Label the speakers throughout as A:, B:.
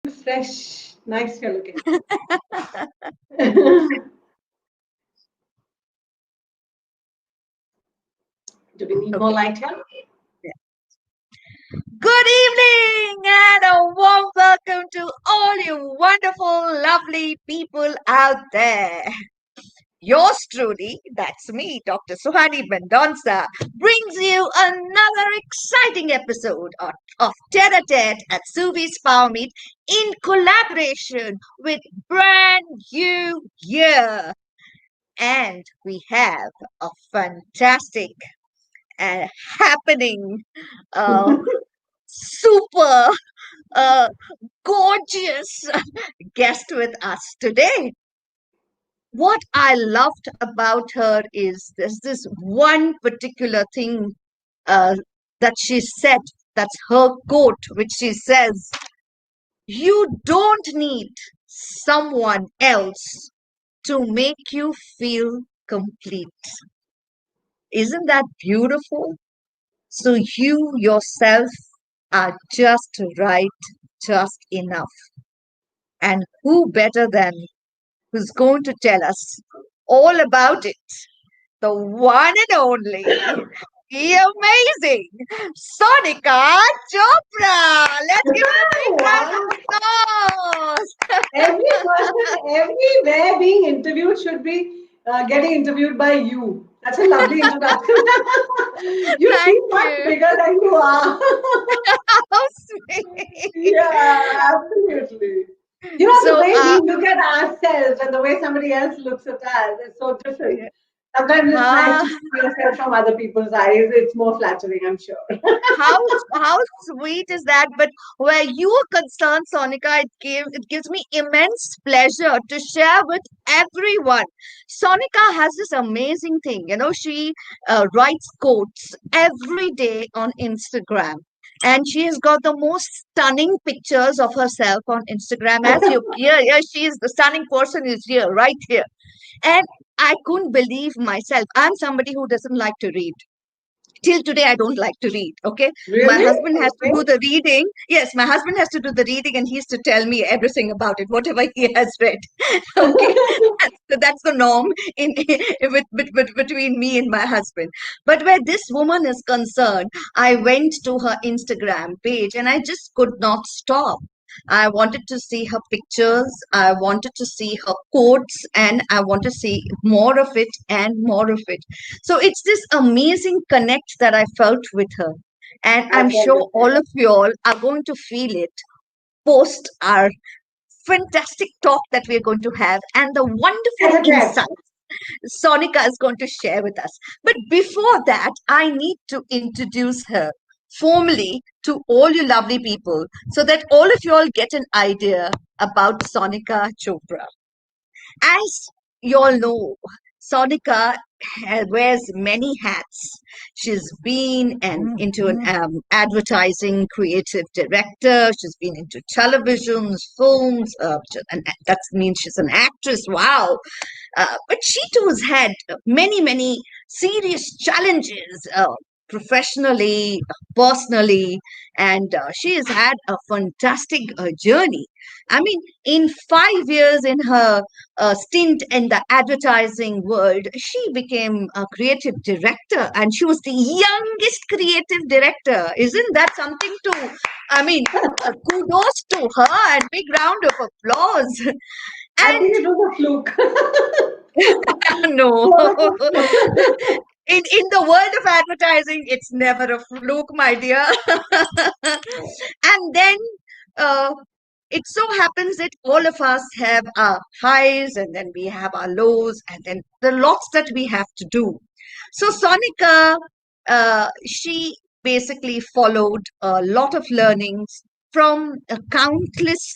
A: Fresh. Nice you're looking. Do we need more
B: Okay.
A: light here?
B: Good evening and a warm welcome to all you wonderful, lovely people out there. Yours truly, that's me, Dr. Suhani Mendonça, brings you another exciting episode of Tete Tete at Suvees Power Meet in collaboration with Brand New Year. And we have a fantastic and happening uh, super gorgeous guest with us today. What I loved about her is there's this one particular thing uh, that she said, that's her quote, which she says, "You don't need someone else to make you feel complete." Isn't that beautiful? So you yourself are just right, just enough. And who better than who's going to tell us all about it? The one and only, the amazing Sonika Chopra. Let's give it a big round
A: Wow.
B: of applause.
A: Every person, everywhere being interviewed should be getting interviewed by you. That's a lovely introduction. You
B: Thank
A: seem much
B: you.
A: bigger than you are.
B: How sweet.
A: Yeah, absolutely. You know, the
B: So,
A: way we look at ourselves and the way somebody else looks at us is so different. Sometimes it's nice
B: uh,
A: to see yourself from other people's eyes. It's more flattering, I'm sure.
B: how how sweet is that? But where you are concerned, Sonika, it gives me immense pleasure to share with everyone. Sonika has this amazing thing. She writes quotes every day on Instagram. And she has got the most stunning pictures of herself on Instagram. As you here, she is the stunning person is here, right here. And I couldn't believe myself. I'm somebody who doesn't like to read. Till today, I don't like to read. Okay, my
A: Really?
B: husband has to
A: Okay.
B: do the reading. Yes, my husband has to do the reading, and he's to tell me everything about it, whatever he has read. Okay, that's the norm in between me and my husband. But where this woman is concerned, I went to her Instagram page, and I just could not stop. I wanted to see her pictures, I wanted to see her quotes, and I want to see more of it and more of it. So it's this amazing connect that I felt with her. And I'm
A: That's
B: sure
A: wonderful.
B: all of you all are going to feel it post our fantastic talk that we're going to have and the wonderful
A: That's it.
B: insights Sonika is going to share with us. But before that, I need to introduce her formally to all you lovely people so that all of you all get an idea about Sonika Chopra. As you all know, Sonika wears many hats. She's been into an advertising creative director. She's been into televisions, films. And that means she's an actress. Wow. But she too has had many, many serious challenges professionally, personally, and she has had a fantastic journey. I mean, in 5 years in her stint in the advertising world, she became a creative director and she was the youngest creative director. Isn't that something to, I mean, kudos to her and big round of applause.
A: I
B: And
A: think it was a fluke.
B: no.
A: So,
B: In the world of advertising, it's never a fluke, my dear. And then uh, it so happens that all of us have our highs and then we have our lows and then the lots that we have to do. So Sonika, she basically followed a lot of learnings from countless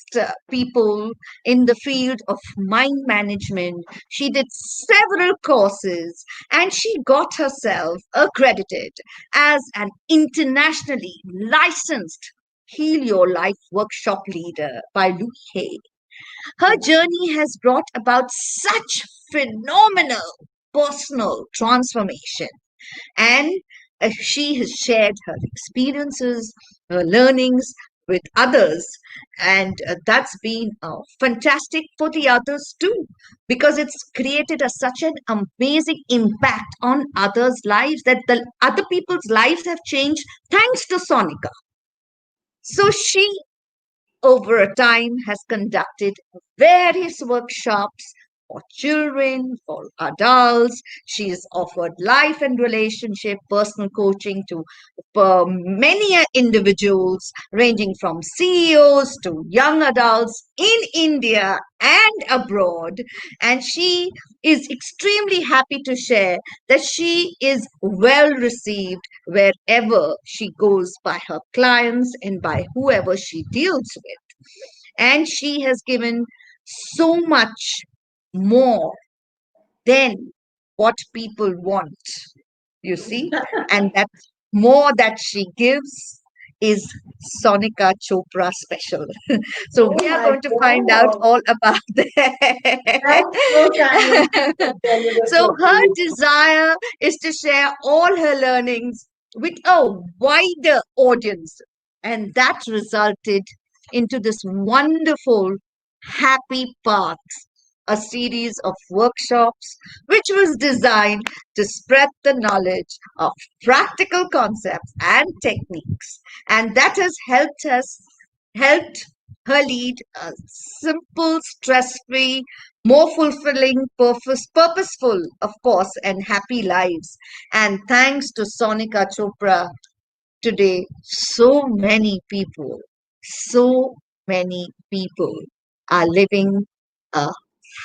B: people in the field of mind management. She did several courses and she got herself accredited as an internationally licensed Heal Your Life workshop leader by Louis Hay. Her journey has brought about such phenomenal personal transformation, and she has shared her experiences, her learnings, with others. And that's been fantastic for the others too, because it's created such an amazing impact on others' lives that the other people's lives have changed thanks to Sonika. So she over a time has conducted various workshops for children, for adults. She's offered life and relationship, personal coaching to many individuals, ranging from CEOs to young adults in India and abroad. And she is extremely happy to share that she is well received wherever she goes by her clients and by whoever she deals with. And she has given so much more than what people want, you see. And that more that she gives is Sonika Chopra special. So
A: Oh
B: we are
A: my
B: going to find out
A: God.
B: all about
A: That's so kind
B: that.
A: to tell me this
B: So
A: so
B: her
A: sweet.
B: desire is to share all her learnings with a wider audience. And that resulted into this wonderful Happy Paths, a series of workshops which was designed to spread the knowledge of practical concepts and techniques. And that has helped her lead a simple, stress-free, more fulfilling, purposeful, of course, and happy lives. And thanks to Sonika Chopra, today, so many people are living a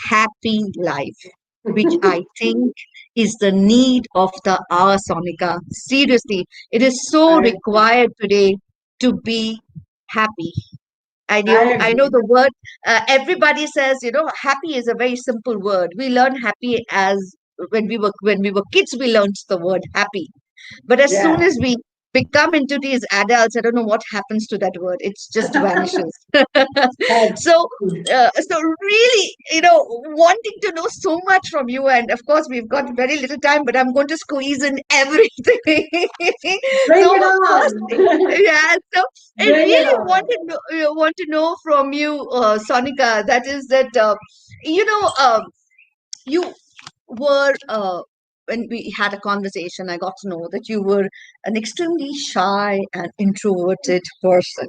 B: happy life, which I think is the need of the hour, Sonika. Seriously, it is so
A: I
B: required today to be happy.
A: I
B: I know
A: agree.
B: the word. Everybody says, happy is a very simple word. We learn happy as when we were kids. We learned the word happy, but as soon
A: Yeah.
B: as we become into these adults, I don't know what happens to that word. It just vanishes.
A: That's
B: so, so really, wanting to know so much from you, and of course, we've got very little time, but I'm going to squeeze in everything.
A: bring it
B: So, first thing,
A: on.
B: yeah. So, I
A: Bring it
B: really
A: on.
B: want to know from you, Sonika. That is that you know. You were when we had a conversation, I got to know that you were an extremely shy and introverted person,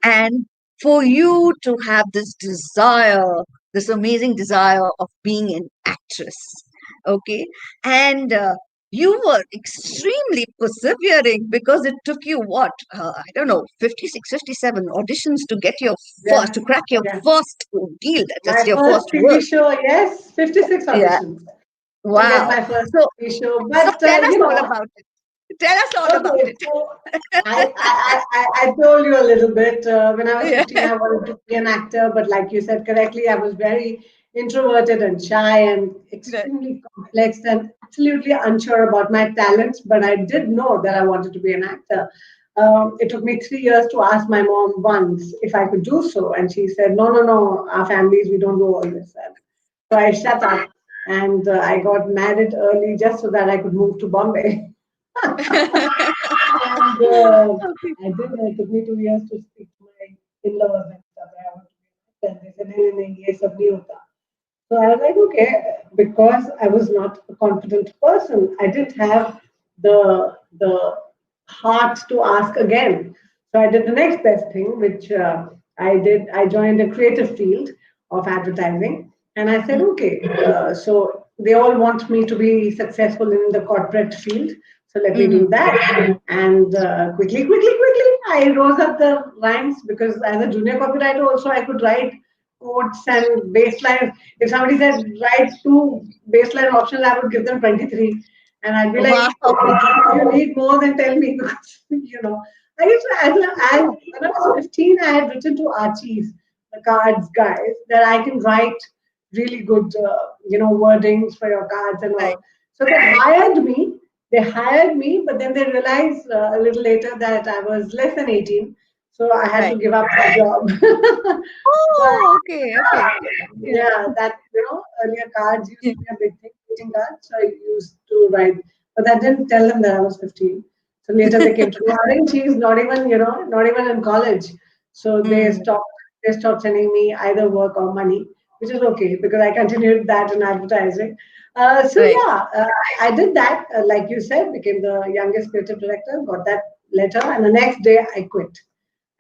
B: and for you to have this desire, this amazing desire of being an actress, okay, and you were extremely persevering because it took you what, I don't know, 56, 57 auditions to get your first,
A: Yeah.
B: to crack your
A: Yeah.
B: first deal, that's
A: My
B: your
A: first
B: first
A: TV
B: work.
A: show, yes, 56
B: Yeah.
A: auditions to get
B: Wow.
A: my first
B: So,
A: TV show.
B: so
A: But,
B: tell us all about it. Tell us all about
A: okay,
B: it.
A: so I told you a little bit. When I was
B: Yeah.
A: 15, I wanted to be an actor, but like you said correctly, I was very introverted and shy and
B: Right.
A: extremely complex and absolutely unsure about my talents. But I did know that I wanted to be an actor. It took me 3 years to ask my mom once if I could do so, and she said, "No, no, no. Our families, we don't do all this." And so I shut up, and I got married early just so that I could move to Bombay. And
B: Okay.
A: I did. It took me 2 years to speak to my in-laws and stuff. I want to be an actor. And they said, "नहीं, नहीं, ये सब नहीं होता." So I was like, okay, because I was not a confident person, I didn't have the heart to ask again. So I did the next best thing, which I did. I joined a creative field of advertising, and I said,
B: Mm.
A: okay, so they all want me to be successful in the corporate field, so let me do
B: Mhm.
A: that. And quickly, I rose up the ranks because as a junior copywriter, also I could write quotes and baselines. If somebody said write two baseline options, I would give them 23. And I'd be like,
B: Wow.
A: if you need more, then tell me because, I used to, when I was 15, I had written to Archie's, the cards guys, that I can write really good, wordings for your cards and
B: Right.
A: all. So they hired me, but then they realized a little later that I was less than 18. So I had to
B: Right.
A: give up my job. But
B: Oh, okay. Okay. Yeah.
A: yeah, that earlier cards used
B: Yeah.
A: to be a big thing, greeting cards. So I used to write, but I didn't tell them that I was 15. So later they came to know, aren't she's not even in college. So
B: Mm.
A: they stopped sending me either work or money, which is okay because I continued that in advertising. So
B: Right.
A: yeah, I did that. Like you said, became the youngest creative director. Got that letter, and the next day I quit.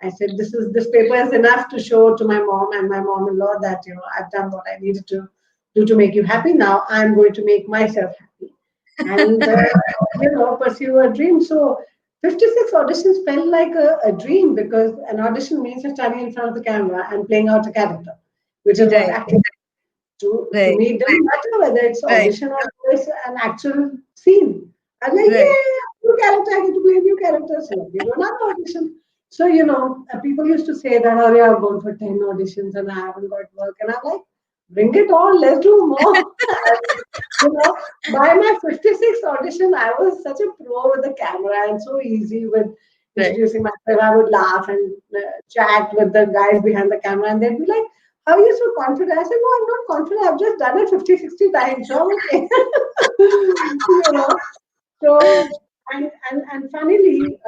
A: I said, this paper is enough to show to my mom and my mom-in-law that I've done what I needed to do to make you happy. Now I'm going to make myself happy and pursue a dream. So 56 auditions felt like a dream because an audition means you're standing in front of the camera and playing out a character, which is what
B: Right.
A: acting to
B: Right.
A: me, it doesn't matter whether it's
B: Right.
A: audition or it's an actual scene. I'm like,
B: Right.
A: yeah, new character, I get to play a new character. So we don't have audition. So, people used to say that, oh, yeah, I've gone for 10 auditions and I haven't got work. And I'm like, bring it on, let's do more. you know, by my 56th audition, I was such a pro with the camera and so easy with
B: Right.
A: introducing myself. I would laugh and chat with the guys behind the camera, and they'd be like, how are you so confident? I said, no, I'm not confident. I've just done it 50, 60 times. So I'm okay. you know. So, and funnily,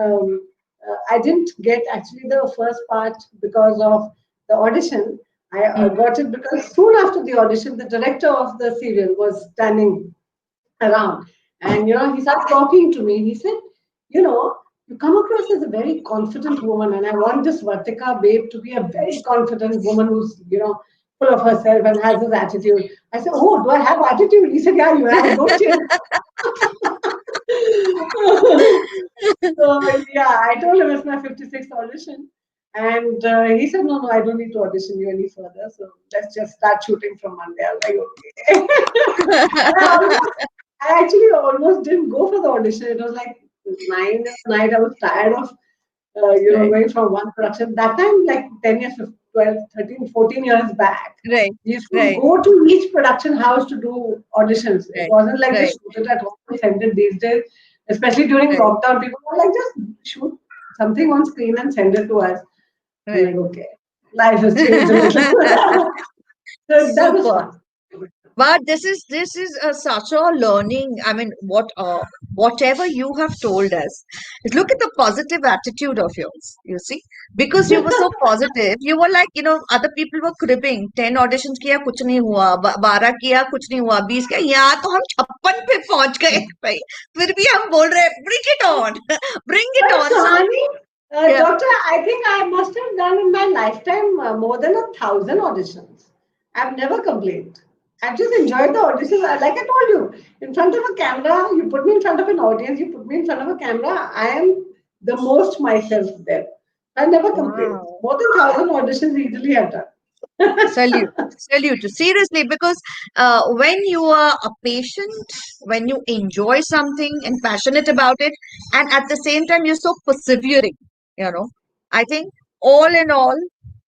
A: I didn't get actually the first part because of the audition. I
B: Mm.
A: got it because soon after the audition, the director of the serial was standing around. And he started talking to me. He said, you know, you come across as a very confident woman, and I want this Vartika babe to be a very confident woman who's, full of herself and has this attitude. I said, oh, do I have attitude? He said, yeah, you have, don't you? So yeah, I told him it's my 56th audition. And he said, no, I don't need to audition you any further. So let's just start shooting from Monday. I was like, okay. And I actually almost didn't go for the audition. It was like 9 at night. I was tired of,
B: Right.
A: going from one production. That time, like 10 years, 12, 13, 14 years back,
B: Right.
A: we used to
B: Right.
A: go to each production house to do auditions. It
B: Right.
A: wasn't like
B: Right.
A: just shoot it at home and send it these days. Especially during
B: Right.
A: lockdown, people were like, just shoot something on screen and send it to us. I'm like,
B: Right.
A: okay, life has changed a little. So that was
B: Super.
A: fun.
B: But this is such a learning. I mean, whatever you have told us, look at the positive attitude of yours. You see, because you were so positive, you were like, other people were cribbing. 10 auditions किया कुछ नहीं हुआ, 12 किया कुछ नहीं हुआ, 20 किया, यहाँ तो हम 56 पे पहुंच गए भाई. फिर भी हम बोल रहे, bring it on, bring it
A: But
B: on. So
A: Shahani,
B: yeah,
A: Doctor, I think I must have done in my lifetime more than 1,000 auditions. I've never complained. I've just enjoyed the auditions. Like I told you, in front of a camera, you put me in front of an audience, you put me in front of a camera, I am the most myself there. I never complained.
B: wow.
A: More than 1,000 auditions easily I've done.
B: Salute, salute. Seriously, because when you are a patient, when you enjoy something and passionate about it, and at the same time you're so persevering, you know, I think all in all,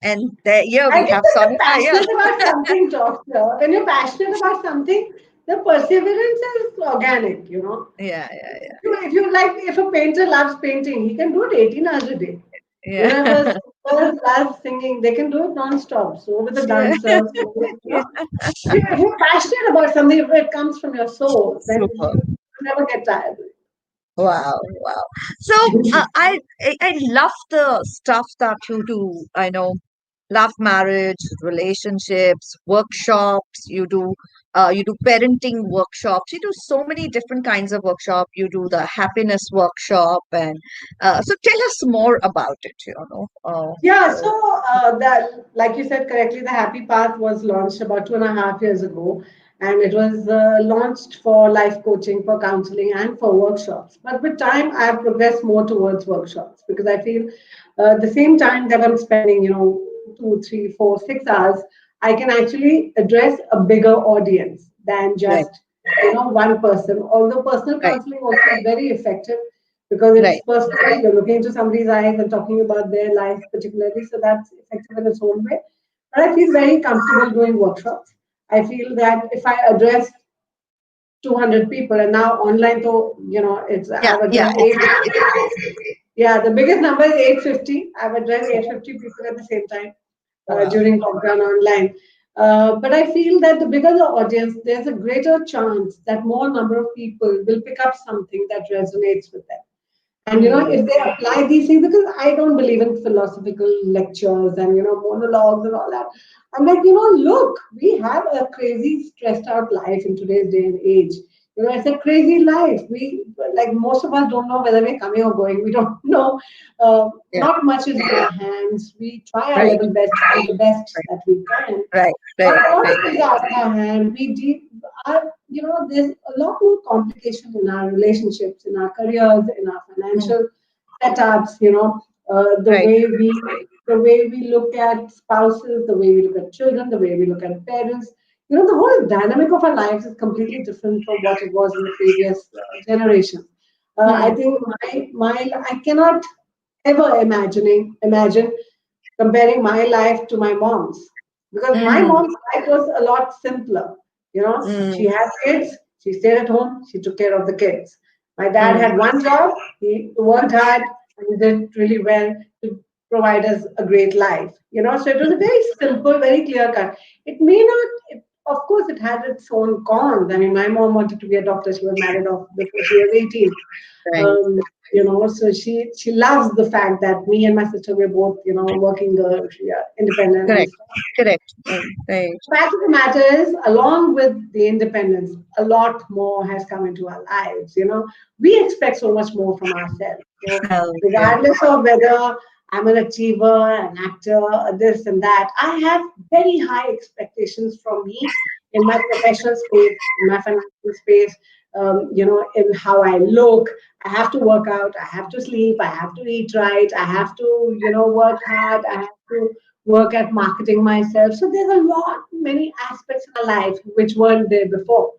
B: and there, here
A: I
B: we
A: think
B: have
A: when you're
B: Sonika here.
A: passionate about something, doctor, when you're passionate about something, the perseverance is organic.
B: Yeah, yeah,
A: If you like, if a painter loves painting, he can do it 18 hours a day.
B: yeah,
A: If a singer loves singing, they can do it non-stop. So with the
B: yeah,
A: dancers,
B: yeah.
A: if you're passionate about something, if it comes from your soul, then
B: Super.
A: you never get tired.
B: Wow, wow. So I love the stuff that you do. I know love marriage, relationships, workshops. You do parenting workshops. You do so many different kinds of workshop. You do the happiness workshop, and so tell us more about it.
A: Yeah, so that, like you said correctly, the Happy Path was launched about 2.5 years ago, and it was launched for life coaching, for counseling, and for workshops. But with time, I have progressed more towards workshops because I feel the same time that I'm spending, 2, 3, 4, 6 hours, I can actually address a bigger audience than
B: Right,
A: just one person. Although personal
B: right,
A: counseling also is very effective because it's
B: right.
A: personal. You're looking into somebody's eyes and talking about their life particularly. So that's effective in its own way. But I feel very comfortable doing workshops. I feel that if I address 200 people and now online, so it's
B: Yeah,
A: I've
B: yeah.
A: addressed
B: It's
A: 850. Yeah, the biggest number is 850. I've addressed 850 people at the same time
B: wow.
A: during lockdown online. But I feel that the bigger the audience, there's a greater chance that more number of people will pick up something that resonates with them. And if they apply these things, because I don't believe in philosophical lectures and monologues and all that. I'm like, look, we have a crazy stressed out life in today's day and age. It's a crazy life. We like most of us don't know whether we're coming or going. We don't know.
B: Yeah.
A: Not much is in our hands. We try our
B: Right.
A: level best to do the best that we can.
B: Right.
A: But
B: Right.
A: a lot
B: Right.
A: of things are out of our hand. There's a lot more complication in our relationships, in our careers, in our
B: Mm.
A: financial setups. The
B: Right.
A: way we look at spouses, the way we look at children, the way we look at parents. The whole dynamic of our lives is completely different from what it was in the previous generation. I
B: Mm.
A: think my I cannot ever imagine comparing my life to my mom's, because my
B: Mm.
A: mom's life was a lot simpler. She
B: Mm.
A: had kids, she stayed at home, she took care of the kids. My dad
B: Mm.
A: had one job, he worked hard and he did really well to provide us a great life. So it was a very simple, very clear cut. It may not, of course, it had its own cons. I mean, my mom wanted to be a doctor, she was married off before she was 18.
B: Right.
A: So she loves the fact that me and my sister were both, working girls, we are independent and
B: Correct.
A: stuff.
B: Correct. Right.
A: Fact of the matter is, along with the independence, a lot more has come into our lives. We expect so much more from ourselves. So,
B: Oh, yeah.
A: regardless of whether I'm an achiever, an actor, this and that, I have very high expectations from me in my professional space, in my financial space, in how I look. I have to work out, I have to sleep, I have to eat right, I have to, work hard, I have to work at marketing myself. So there's a lot, many aspects in our life which weren't there before.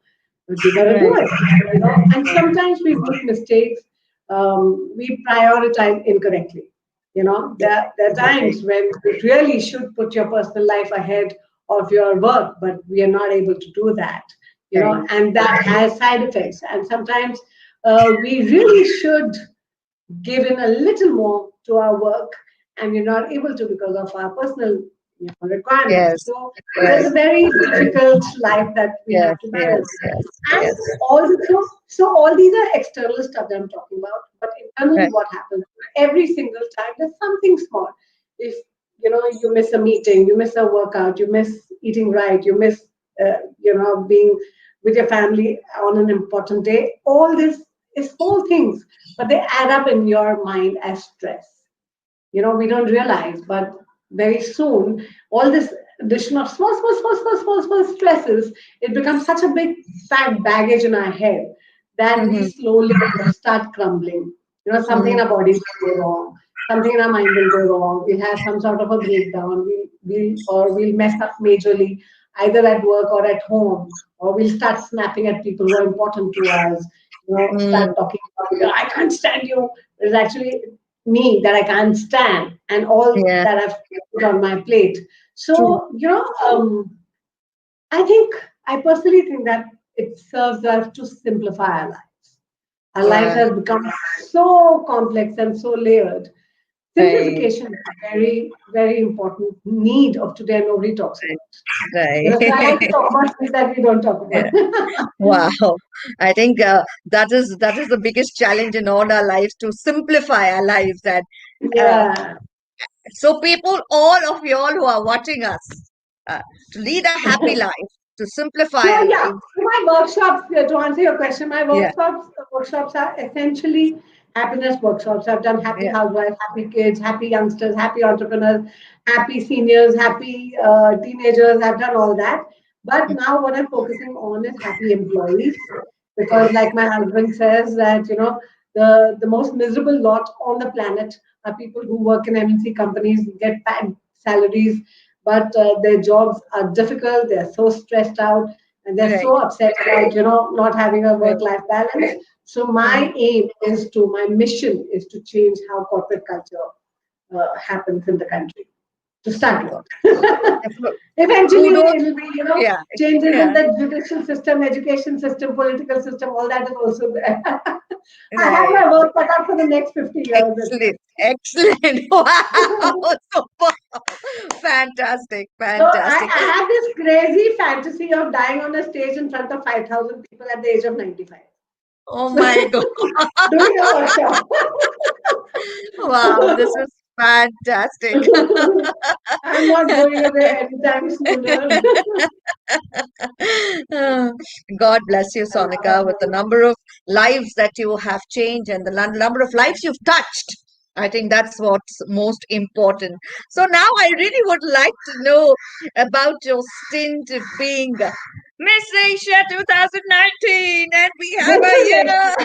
A: But we gotta do
B: Right.
A: it, And sometimes we make mistakes. We prioritize incorrectly. There are
B: Right.
A: times when you really should put your personal life ahead of your work, but we are not able to do that.
B: Right.
A: And that has side effects. And sometimes we really should given a little more to our work, and we're not able to because of our personal requirements.
B: Yes.
A: So there's
B: Yes.
A: a very difficult life that we
B: Yes.
A: have to
B: Yes.
A: balance.
B: Yes.
A: And
B: Yes.
A: all these are external stuff that I'm talking about, but internally
B: Right.
A: what happens every single time there's something small. If you miss a meeting, you miss a workout, you miss eating right, you miss being with your family on an important day, all this is small things, but they add up in your mind as stress. We don't realize, but very soon, all this addition of small stresses, it becomes such a big fat baggage in our head that we
B: Mm-hmm.
A: slowly start crumbling. Something in
B: Mm-hmm.
A: our bodies will go wrong, something in our mind will go wrong. We'll have some sort of a breakdown. We'll mess up majorly, either at work or at home, or we'll start snapping at people who are important to us.
B: Mm.
A: Start talking about, I can't stand you. It's actually me that I can't stand, and all
B: Yeah.
A: that I've put on my plate.
B: True.
A: So, I think, I personally think that it serves us to simplify our lives. Our lives
B: Yeah.
A: have become so complex and so layered.
B: Right.
A: Simplification is a very, very important need of today, and nobody talks about.
B: Right.
A: So I like to talk about things that we don't talk
B: Yeah.
A: about.
B: Wow. I think that is the biggest challenge in all our lives, to simplify our lives. And uh,
A: Yeah.
B: so people, all of you all who are watching us, uh, to lead a happy life, to simplify
A: So
B: our
A: yeah,
B: lives.
A: so my workshops, to answer your question, my
B: Yeah.
A: workshops are essentially happiness workshops. I've done happy
B: Yeah.
A: housewives, happy kids, happy youngsters, happy entrepreneurs, happy seniors, happy teenagers. I've done all that. But now what I'm focusing on is happy employees, because like my husband says that the most miserable lot on the planet are people who work in MNC companies, get bad salaries, but their jobs are difficult. They're so stressed out and they're
B: Right.
A: so upset about not having a
B: Right.
A: work life balance. So
B: Mhm.
A: my mission is to change how corporate culture happens in the country, to start
B: Wow.
A: with. Eventually
B: Kudos.
A: it'll be
B: Yeah.
A: changes in
B: Yeah.
A: the judicial system, education system, political system, all that is also there. I have
B: Right.
A: my work cut out for the next 50 years at
B: Excellent.
A: least.
B: Excellent. Wow. Super. Fantastic.
A: So I,
B: Fantastic.
A: I have this crazy fantasy of dying on a stage in front of 5,000 people at the age of 95.
B: Oh my God.
A: Doing a workshop.
B: Wow, this is fantastic.
A: I'm not going away anytime sooner.
B: Uh, God bless you, Sonika, with the number of lives that you have changed and the number of lives you've touched. I think that's what's most important. So now I really would like to know about your stint being Miss Asia 2019, and we have
A: This
B: a
A: is it.
B: year.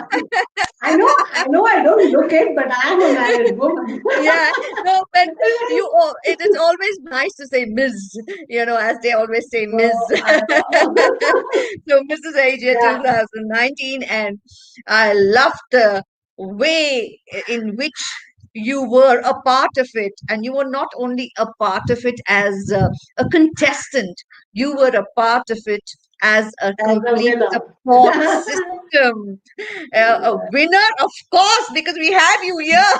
A: I don't look it, but I am a married woman.
B: Yeah, no, but it is always nice to say Ms., as they always say Ms.
A: So I know.
B: So Mrs. Asia
A: Yeah,
B: 2019, and I loved the way in which you were a part of it, and you were not only a part of it as a contestant, you were a part of it as a
A: as a
B: complete
A: winner.
B: support system. A winner, of course, because we have you here.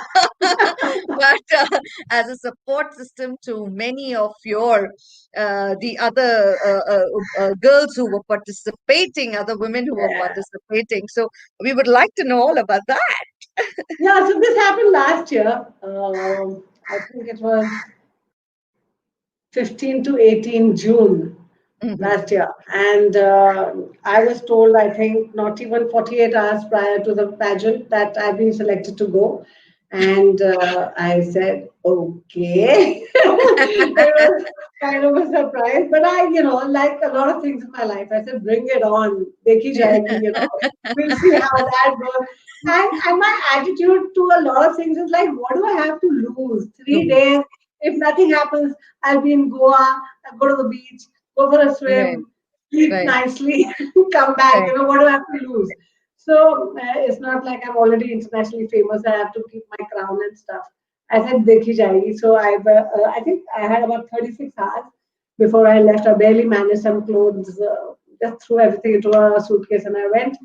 B: But as a support system to many of the other girls who were participating, other women who were
A: Yeah.
B: participating. So we would like to know all about that.
A: Yeah, so this happened last year. I think it was 15 to 18 June
B: Mhm.
A: last year. And I was told, I think, not even 48 hours prior to the pageant that I've been selected to go. And I said, okay. It was kind of a surprise. But like a lot of things in my life, I said, bring it on. Dekhi jayegi, we'll see how that goes. And my attitude to a lot of things is like, what do I have to lose? 3 days. If nothing happens, I'll be in Goa, I'll go to the beach, go for a
B: Right,
A: swim, eat
B: right,
A: nicely, come back.
B: right,
A: What do I have to lose? So it's not like I'm already internationally famous. I have to keep my crown and stuff. I said, dekhi jayegi. So I think I had about 36 hours before I left. I barely managed some clothes, just threw everything into a suitcase and I went.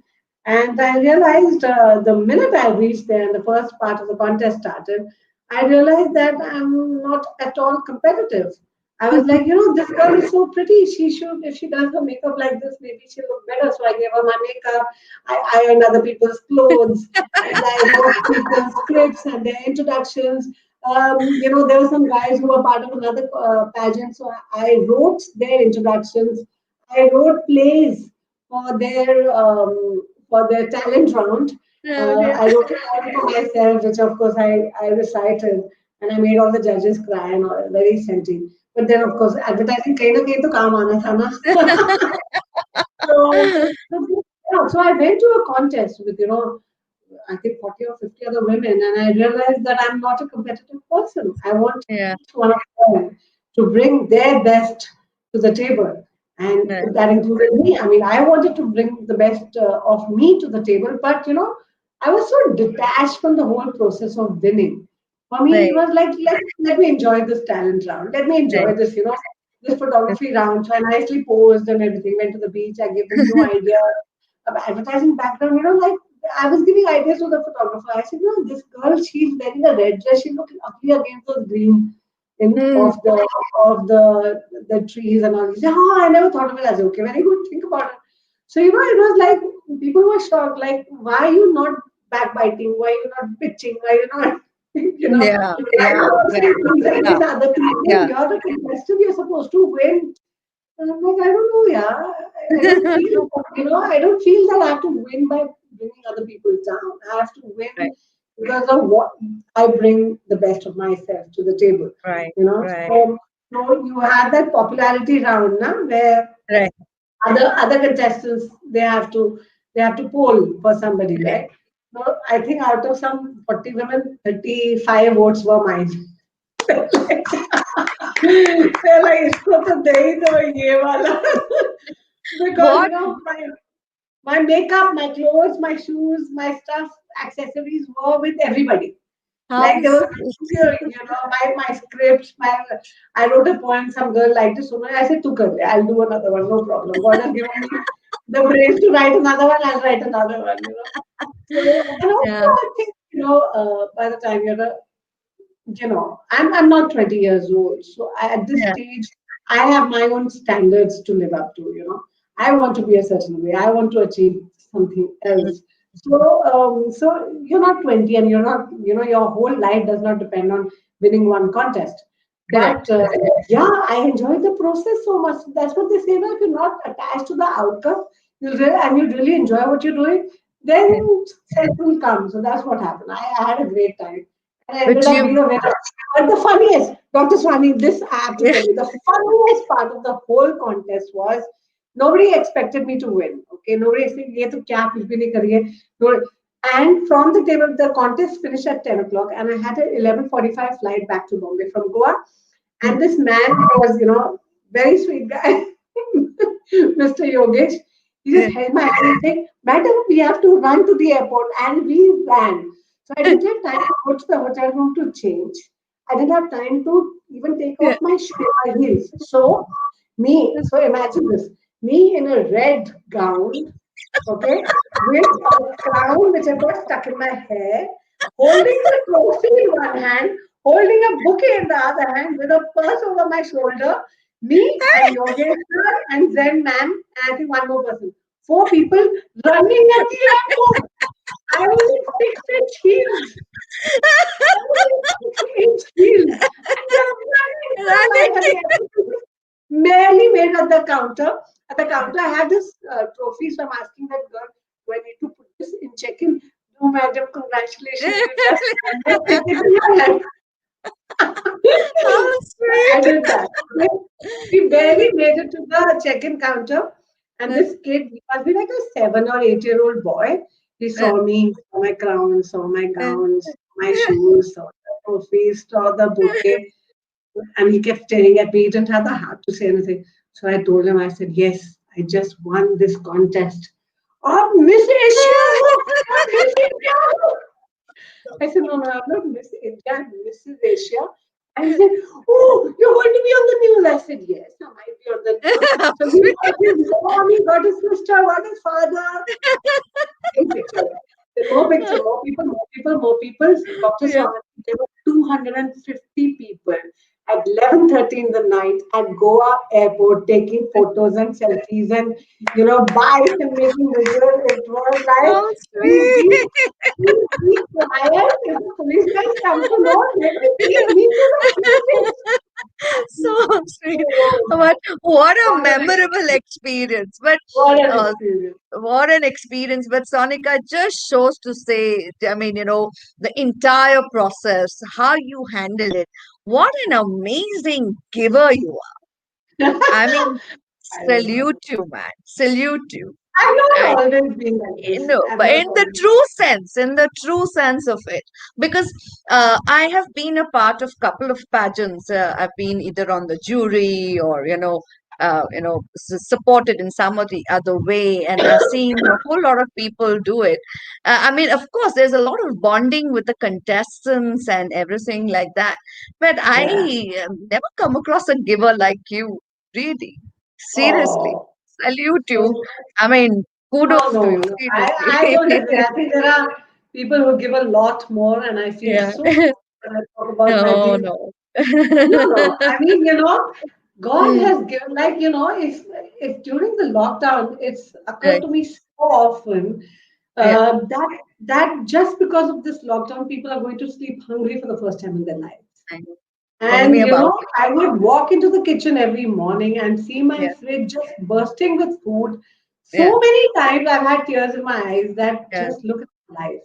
A: And I realized the minute I reached there and the first part of the contest started, I realized that I'm not at all competitive. I was like, this girl is so pretty. She should, if she does her makeup like this, maybe she'll look better. So I gave her my makeup. I ironed other people's clothes, and I wrote people's scripts and their introductions. There were some guys who were part of another pageant, so I wrote their introductions. I wrote plays for their talent round.
B: yeah.
A: I wrote it all for myself, which of course I recited, and I made all the judges cry and all, very senti. But then of course advertising kahin na kahin to kaam aana tha na. So I went to a contest with I think 40 or 50 other women, and I realized that I'm not a competitive person. I want
B: Yeah,
A: each one of them to bring their best to the table, and
B: right,
A: that included me. I mean, I wanted to bring the best of me to the table, but I was so detached from the whole process of winning. For me, it
B: right,
A: was like, let me enjoy this talent round. Let me
B: right.
A: enjoy this photography round. So I nicely posed and everything, went to the beach. I gave them new ideas of advertising background, like I was giving ideas to the photographer. I said, this girl, she's wearing a red dress. She looks ugly against the green in
B: Mm,
A: of the trees and all. He said, oh, I never thought of it as okay. Very good. Think about it. So it was like people were shocked. Like, why are you not backbiting? Why are you not bitching? Why are you not,
B: yeah,
A: why are
B: yeah,
A: you not
B: very
A: saying
B: true.
A: things
B: Yeah,
A: against other people?
B: yeah.
A: You're the contestant. You're supposed to win. And I'm like, I don't know, yeah. I don't feel, I don't feel that I have to win by bringing other people down. I have to
B: Right,
A: win because of what I bring the best of myself to the table.
B: right, right,
A: So you had that popularity round, na, where
B: right,
A: other contestants they have to poll for somebody,
B: right.
A: right? So I think out of some 40 women, 35 votes were mine. They're like, इसको तो दे ही दो ये वाला. Because
B: What?
A: my makeup, my clothes, my shoes, my stuff, accessories were with everybody.
B: How
A: Like there was,
B: sweet.
A: my scripts, I wrote a poem. Some girl liked it so much. I said, "Tu kar le, I'll do another one, no problem." God has given me the brains to write another one. I'll write another one. So and
B: Yeah,
A: also I think by the time I'm not 20 years old, so at this
B: yeah,
A: stage, I have my own standards to live up to. I want to be a certain way. I want to achieve something
B: mm,
A: else. So you're not 20 and you're not, your whole life does not depend on winning one contest. But
B: Correct.
A: yeah, I enjoyed the process so much. That's what they say, that if you're not attached to the outcome, and you really enjoy what you're doing,
B: Yeah.
A: then success will come. So that's what happened. I had a great time. And I
B: But
A: ended up
B: you,
A: being a winner. But the funniest, Dr. Swami, this I have to
B: yeah,
A: tell you, the funniest part of the whole contest was nobody expected me to win. Okay, nobody expected ये तो क्या कुछ भी नहीं करिए. No- And from the table, the contest finished at 10 o'clock, and I had an 11:45 flight back to Bombay from Goa. And this man was, very sweet guy, Mr. Yogesh. He
B: yeah,
A: just held my hand and said, Madam, we have to run to the airport. And we ran. So I didn't have time to go to the hotel room to change. I didn't have time to even take
B: yeah.
A: off my shoe, my heels. So imagine this, me in a red gown, okay, with a crown which I got stuck in my hair, holding the trophy in one hand, holding a bouquet in the other hand, with a purse over my shoulder, me and Yogesh sir and Zen ma'am, and I think one more person. Four people running at the airport. I was in 6 inch heels. I was in 6 inch heels. And we are running for our life at the airport. Barely made at the counter. At the counter, I had this trophy, so I'm asking that girl, do I need to put this in check-in? No, madam, congratulations, you just had your ticket in your hand.
B: How
A: I
B: sweet.
A: did that. We barely made it to the check-in counter, and this kid, he must be like a 7 or 8 year old boy. He saw me, saw my crown, saw my gowns, my shoes, saw the trophies, saw the bouquet, and he kept staring at me. He didn't have the heart to say anything. So I told him, I said, yes, I just won this contest. Oh, Miss Asia! I'm Miss India! I said, no, no, I'm not Miss India, I'm Mrs. Asia. And he said, oh, you're going to be on the news. I said, yes, I might be on the news.
B: How
A: So he
B: sweet.
A: got his mom, he got his sister, got his father. Big picture. Then more picture, more people, more people, more people. Dr.
B: Yeah.
A: Swami, there were 250 people at 11:30 in the night at Goa airport taking photos and selfies and, bikes and making videos. It was like,
B: How
A: we,
B: sweet.
A: we quiet. If the police guys come to know, they will take me to the police.
B: So sweet.
A: Oh,
B: But what a
A: what an
B: memorable experience. But
A: what an
B: uh,
A: experience.
B: what an experience. But Sonika just shows to say, I mean, the entire process, how you handle it. What an amazing giver you are. I mean,
A: I don't know.
B: salute you, man. Salute you.
A: I've
B: I
A: not always been like this.
B: no,
A: I've
B: but
A: not
B: in the
A: always.
B: true sense, of it, because I have been a part of couple of pageants. I've been either on the jury or supported in some or the other way, and I've seen a whole lot of people do it. I mean, of course, there's a lot of bonding with the contestants and everything like that, but I
A: Yeah.
B: never come across a giver like you. Really, seriously,
A: Oh,
B: salute you.
A: so
B: I mean,
A: no,
B: kudos to
A: no,
B: you,
A: no. I
B: seriously.
A: don't agree. I think there are people who give a lot more, and I feel
B: Yeah.
A: so small when I talk about my
B: No,
A: things.
B: no.
A: No, no. I mean, God
B: Mm,
A: has given, like, if during the lockdown, it's occurred
B: right.
A: to me so often
B: Yeah.
A: that just because of this lockdown, people are going to sleep hungry for the first time in their lives.
B: I know. Tell me
A: And
B: about it.
A: I would walk into the kitchen every morning and see my
B: Yeah.
A: fridge just bursting with food.
B: Yeah.
A: So many times I've had tears in my eyes that
B: Yeah.
A: just look at life.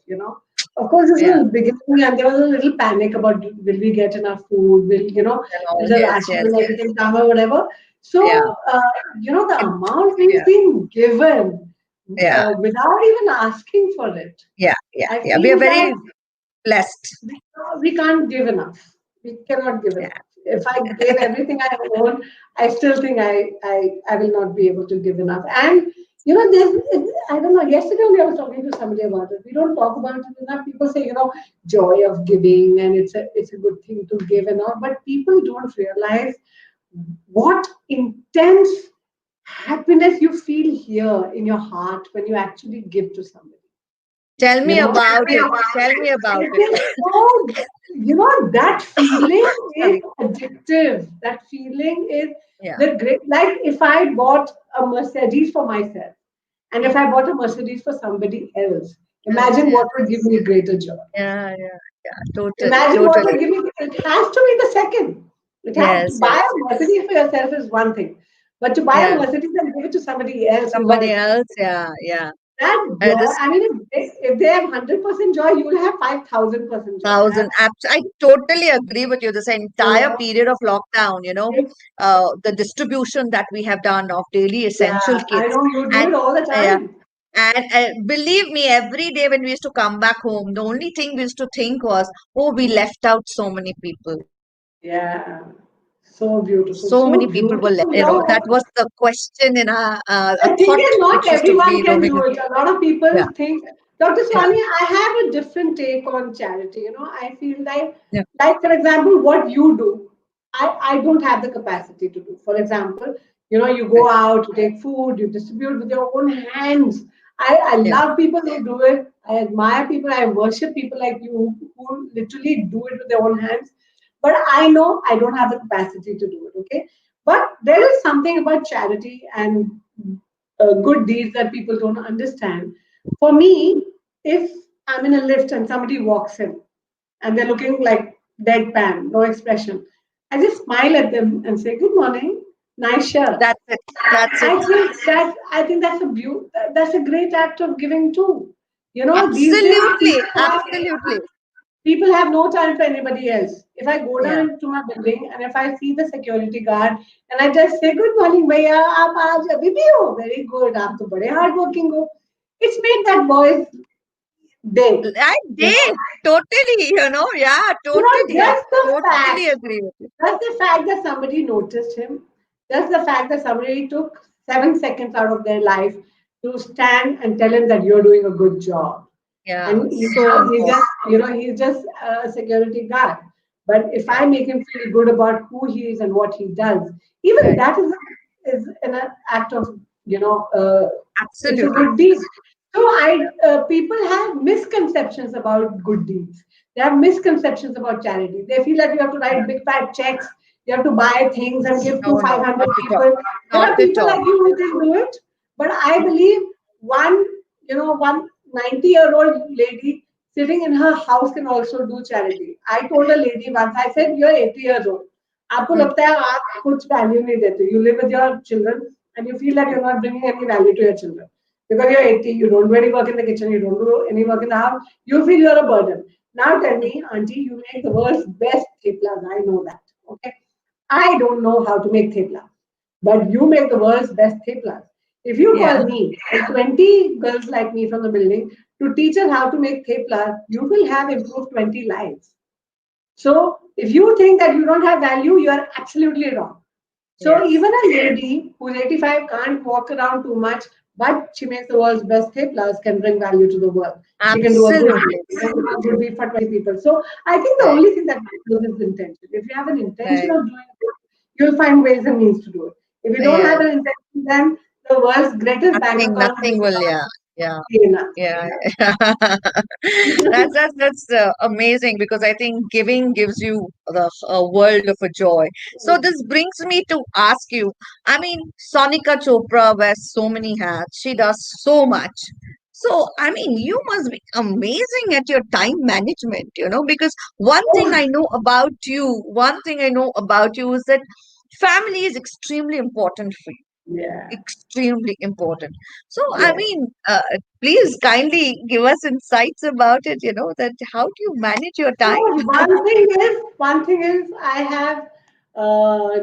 A: Of course, this
B: Yeah.
A: was the beginning and there was a little panic about will we get enough food?
B: And all.
A: Will the
B: Yes.
A: ration
B: Yes.
A: and everything come or whatever?
B: Yeah.
A: So, the
B: Can-
A: amount we've
B: Yeah.
A: been given
B: Yeah.
A: without even asking for it,
B: Yeah. Yeah.
A: I
B: Yeah. We are
A: feel that
B: very blessed.
A: we can't give enough. We cannot give
B: Yeah.
A: enough. If I gave everything I own, I still think I will not be able to give enough. And I don't know. Yesterday only I was talking to somebody about it. We don't talk about it enough. People say joy of giving, and it's a good thing to give and all. But people don't realize what intense happiness you feel here in your heart when you actually give to somebody.
B: Tell
A: You
B: me
A: know,
B: about it. Tell me about
A: it
B: it.
A: is so, that feeling is
B: Sorry.
A: addictive. That feeling is
B: Yeah.
A: the great. Like if I bought a Mercedes for myself, and if I bought a Mercedes for somebody else,
B: Yes,
A: Imagine
B: yes.
A: what would give me greater joy.
B: Yeah, yeah, yeah. Totally,
A: Imagine what
B: totally.
A: would give me. It has to be the second. It has to
B: Yes,
A: buy
B: yes.
A: a Mercedes for yourself is one thing, but to buy a
B: Yeah.
A: Mercedes and give it to somebody else who's not
B: Somebody else.
A: expecting
B: Yeah, yeah.
A: that joy.
B: This
A: I mean, if they have 100% joy, you will have 5,000% joy.
B: thousand apps. I totally agree with you. This
A: You
B: entire
A: know,
B: period of lockdown,
A: it's,
B: the distribution that we have done of daily essential
A: yeah, I
B: kits,
A: know you do
B: and
A: it all the
B: yeah,
A: time.
B: and believe me, every day when we used to come back home, the only thing we used to think was, oh, we left out so many people.
A: Yeah, so beautiful,
B: So many
A: so
B: people were,
A: beautiful.
B: that was the question in a
A: The thing
B: thought
A: is, not
B: which used to
A: everyone
B: be
A: can
B: roaming.
A: do it. A lot of people
B: Yeah,
A: think, Dr.
B: yeah,
A: Swami, I have a different take on charity. I feel
B: yeah,
A: like for example, what you do, I don't have the capacity to do. For example, you
B: right,
A: go out, you take food, you distribute with your own hands. I
B: yeah,
A: love people who do it. I admire people. I worship people like you who literally do it with their own hands. But I know I don't have the capacity to do it. Okay. But there is something about charity and good deeds that people don't understand. For me, if I'm in a lift and somebody walks in and they're looking like deadpan, no expression, I just smile at them and say, "Good morning, nice shirt."
B: that's it, that's it.
A: I think that's a great act of giving too. These days
B: Absolutely, absolutely.
A: people have no time for anybody else. If I go down
B: Yeah.
A: into my building and if I see the security guard and I just say, "Good morning, भैया, आप आज अभी भी हो? Very good. आप तो बड़े hard working हो." It's made that boy's day.
B: I
A: You know,
B: did totally, yeah, totally,
A: just the
B: totally
A: fact
B: agree with you.
A: Just the fact that somebody noticed him, just the fact that somebody took 7 seconds out of their life to stand and tell him that you're doing a good job.
B: Yeah,
A: And
B: so important.
A: he's just a security guard. But if I make him feel good about who he is and what he does, even
B: Right.
A: that is an act of it's a
B: Absolutely.
A: good deed. So people have misconceptions about good deeds. They have misconceptions about charity. They feel that you have to
B: Yeah.
A: write big fat checks, you have to buy things and give to
B: No, no,
A: 500
B: not at all.
A: people. There
B: Not
A: are
B: at
A: people
B: all.
A: like you who can do it, but I believe one, one 90-year-old lady sitting in her house can also do charity. I told a lady once, I said, "You're 80 years old. आपको
B: Mm,
A: लगता है आप कुछ value नहीं देते. You live with your children and you feel that you're not bringing any value to your children. Because you're 80, you don't do any work in the kitchen, you don't do any work in the house, you feel you're a burden. Now tell
B: mm,
A: me, Auntie, you make the world's best theplas. I know that. Okay. I don't know how to make theplas, but you make the world's best theplas. If you
B: yeah,
A: call me and 20 girls like me from the building to teach us how to make theplas, you will have improved 20 lives. So if you think that you don't have value, you are absolutely wrong. So
B: yes,
A: even a lady who's 85 can't walk around too much, but she makes the world's best plus can bring value to the world. She can do a good deed.
B: absolutely.
A: She can do a good deed for 20 people. So I think the
B: Right,
A: only thing that matters is intention. If you have an intention
B: right.
A: of doing it, you'll find ways and means to do it. If you don't have
B: Yes.
A: an intention, then the world's greatest bank account
B: Nothing
A: will
B: will, yeah,
A: not
B: yeah.
A: be enough.
B: Yeah,
A: Yeah.
B: that's amazing because I think giving gives you a world of a joy. So this brings me to ask you. I mean, Sonika Chopra wears so many hats. She does so much. So I mean, you must be amazing at your time management. Because one thing I know about you is that family is extremely important for you.
A: Yeah.
B: Extremely important. So, I
A: Yeah.
B: mean, please kindly give us insights about it, that how do you manage your
A: So
B: time?
A: one thing is, I have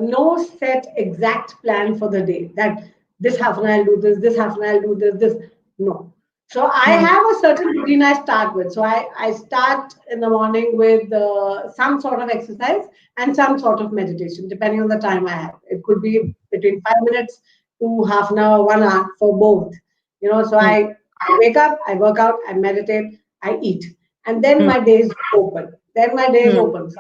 A: no set exact plan for the day. That this half an hour I'll do this half an hour I'll do this. No. So I
B: Hmm,
A: have a certain routine I start with. So I start in the morning with some sort of exercise and some sort of meditation, depending on the time I have. It could be between 5 minutes to half an hour, 1 hour for both. So
B: hmm,
A: I wake up, I work out, I meditate, I eat, and then
B: hmm,
A: my day is open. Then my day is
B: hmm,
A: open.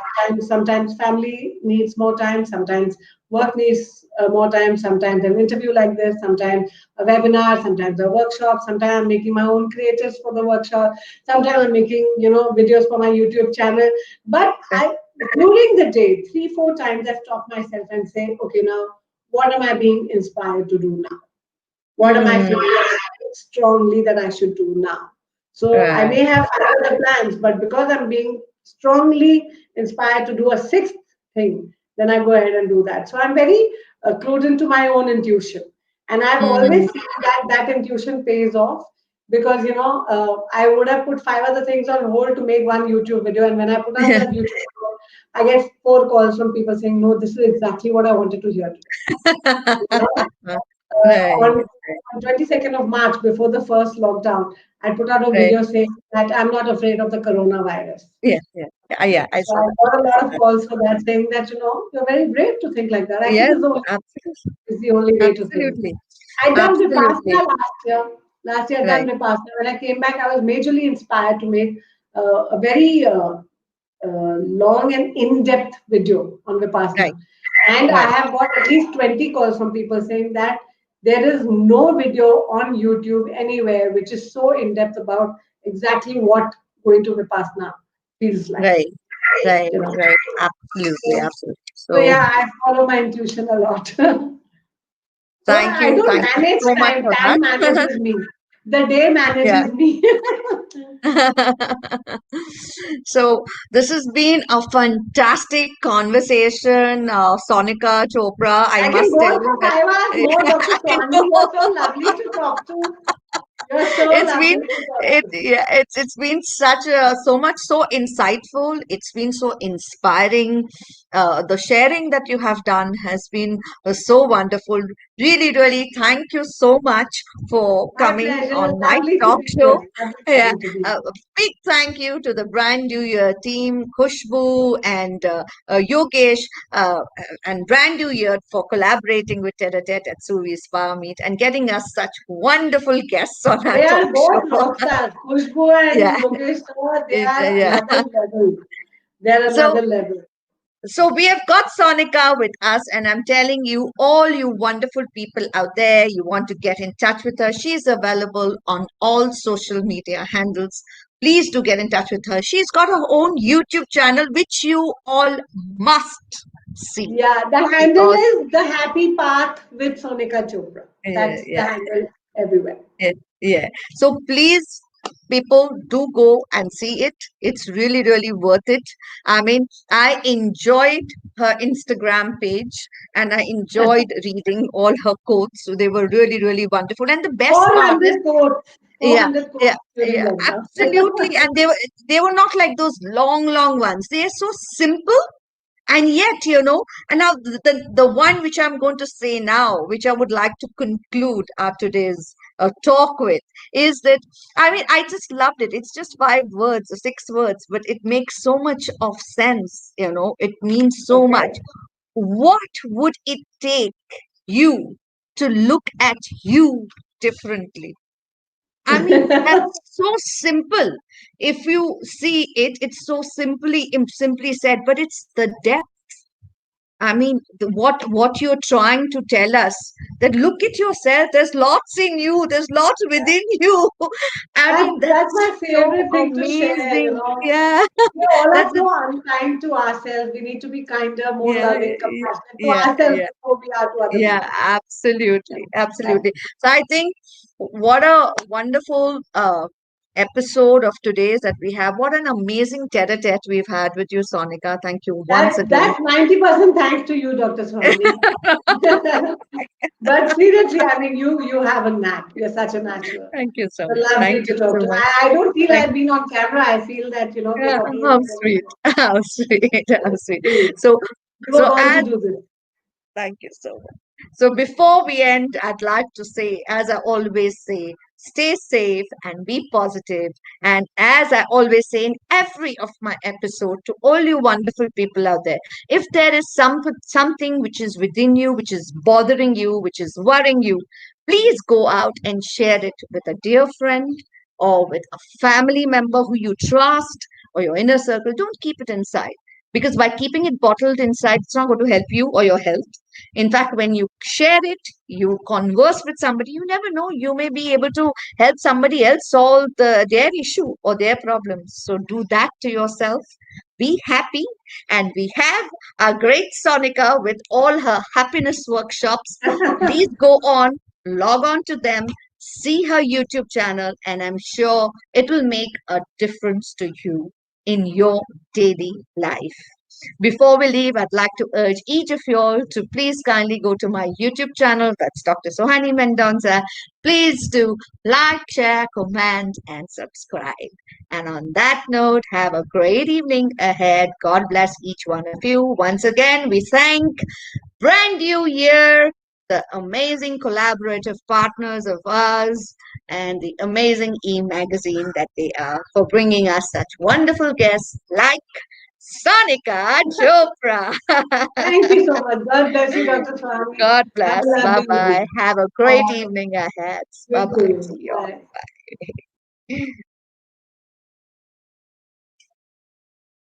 A: Sometimes family needs more time. Sometimes work needs more time. Sometimes an interview like this. Sometimes a webinar. Sometimes a workshop. Sometimes I'm making my own creatives for the workshop. Sometimes I'm making videos for my YouTube channel. But
B: okay,
A: I during the day 3-4 times I stop myself and say, okay, now what am I being inspired to do now? What am I
B: hmm,
A: feeling strongly that I should do now? So I may
B: Right.
A: have five other plans, but because I'm being strongly inspired to do a sixth thing, then I go ahead and do that. So I'm very clued into my own intuition. And I've
B: Mm.
A: always seen that that intuition pays off because, I would have put five other things on hold to make one YouTube video. And when I put out that YouTube video, I get four calls from people saying, no, this is exactly what I wanted to hear today. You know?
B: Right.
A: On 22nd of March, before the first lockdown, I put out a
B: Right.
A: video saying that I'm not afraid of the coronavirus.
B: Yeah. Yeah. Yeah. I
A: So
B: saw
A: I
B: that.
A: got a lot of calls for that, saying that you're very brave to think like that. I think
B: Yes.
A: is
B: Absolutely.
A: the only way to think.
B: Absolutely.
A: I done
B: Absolutely.
A: Vipassana last year. Last year I done
B: Right.
A: Vipassana. When I came back, I was majorly inspired to make a very long and in-depth video on
B: Right.
A: Vipassana. And I
B: Right.
A: have got at least 20 calls from people saying that there is no video on YouTube anywhere which is so in-depth about exactly what going to Vipassana feels like.
B: Right. Right.
A: You know.
B: Right. Absolutely.
A: So,
B: Absolutely.
A: so
B: So
A: yeah, I follow my intuition a lot. So
B: thank
A: I
B: you.
A: don't
B: Thank you
A: manage
B: so much
A: time.
B: for
A: Time
B: that.
A: manages me. The day
B: Yeah.
A: manages me.
B: So this has been a fantastic conversation, Sonika Chopra. I
A: I can
B: must
A: go
B: tell
A: on
B: you
A: for
B: that
A: 5 hours more, Dr.
B: I
A: Swami. You're so
B: know.
A: lovely to talk to. You're so
B: It's
A: lovely
B: been
A: to talk to.
B: it's been such a so much so insightful. It's been so inspiring. The sharing that you have done has been so wonderful. Really, really, thank you so much for
A: My
B: coming
A: pleasure.
B: on my
A: Lovely to
B: talk
A: be
B: show.
A: here.
B: Yeah,
A: Lovely to be
B: a
A: here.
B: big thank you to the brand new year team, Khushbu and Yogesh, and brand new year for collaborating with Tete Suvees Power Meet and getting us such wonderful guests on our
A: They
B: talk
A: are
B: show.
A: both rock stars. Khushbu and
B: Yeah,
A: Yogesh, Sir, they are
B: yeah.
A: another level. They're
B: So,
A: another level.
B: so we have got Sonika with us, and I'm telling you, all you wonderful people out there, you want to get in touch with her. She's available on all social media handles. Please do get in touch with her. She's got her own YouTube channel, which you all must see
A: Yeah, the handle
B: because
A: is the happy path with Sonika Chopra. That's the
B: yeah,
A: handle everywhere.
B: yeah, yeah. So please, people, do go and see it. It's really, really worth it. I mean, I enjoyed her Instagram page and I enjoyed reading all her quotes. So they were really, really wonderful. And the best part is,
A: 400 quotes.
B: yeah,
A: 400
B: yeah,
A: quotes during
B: yeah,
A: lockdown.
B: absolutely. And they were not like those long, long ones. They are so simple and yet, and now the one which I'm going to say now, which I would like to conclude our today's talk with, is that I mean, I just loved it. It's just 5 words or 6 words, but it makes so much of sense. It means so much.
A: Okay.
B: What would it take you to look at you differently? I mean, that's so simple. If you see it, it's so simply said, but it's the depth. I mean, what you're trying to tell us that look at yourself. There's lots in you. There's lots within you. I mean,
A: That's
B: that's
A: my
B: so
A: favorite thing to share,
B: amazing. Yeah,
A: We all are
B: that's a,
A: so unkind to ourselves. We need to be kinder, more
B: yeah,
A: loving, compassionate to
B: yeah,
A: ourselves
B: yeah.
A: before we are to other
B: Yeah,
A: people.
B: absolutely,
A: Yeah.
B: absolutely. So I think what a wonderful episode of today's that we have. What an amazing tete-a-tete we've had with you, Sonika. Thank you once again.
A: That's 90% thanks to you, Dr. Swami. But seriously, I mean, you have a knack. You're such a natural.
B: Thank you so
A: So
B: much.
A: lovely
B: Thank
A: to
B: you
A: talk
B: so
A: to.
B: much.
A: I don't feel
B: Thank
A: I've been on camera. I feel that, we're
B: yeah,
A: talking in
B: how
A: a
B: sweet,
A: very
B: how sweet, how sweet.
A: please.
B: So,
A: You were
B: so
A: born to
B: as
A: do this.
B: thank you so much. So before we end, I'd like to say, as I always say, stay safe and be positive. And as I always say in every of my episode to all you wonderful people out there, if there is something which is within you, which is bothering you, which is worrying you, please go out and share it with a dear friend or with a family member who you trust or your inner circle. Don't keep it inside. Because by keeping it bottled inside, it's not going to help you or your health. In fact, when you share it, you converse with somebody, you never know, you may be able to help somebody else solve their issue or their problems. So do that to yourself. Be happy. And we have a great Sonika with all her happiness workshops. Please go on, log on to them, see her YouTube channel, and I'm sure it will make a difference to you in your daily life. Before we leave, I'd like to urge each of you all to please kindly go to my YouTube channel. That's Dr. Sohani Mendonza. Please do like, share, comment, and subscribe. And on that note, have a great evening ahead. God bless each one of you. Once again, we thank brand new year, the amazing collaborative partners of ours, and the amazing e-magazine that they are for bringing us such wonderful guests like Sonika Chopra.
A: Thank you so much. God bless you, Dr. Swami.
B: God
A: Have
B: bless.
A: a
B: Bye
A: lovely
B: bye.
A: evening.
B: Have a great
A: Bye.
B: evening ahead. Bye
A: You
B: bye.
A: too.
B: See you
A: Bye.
B: all.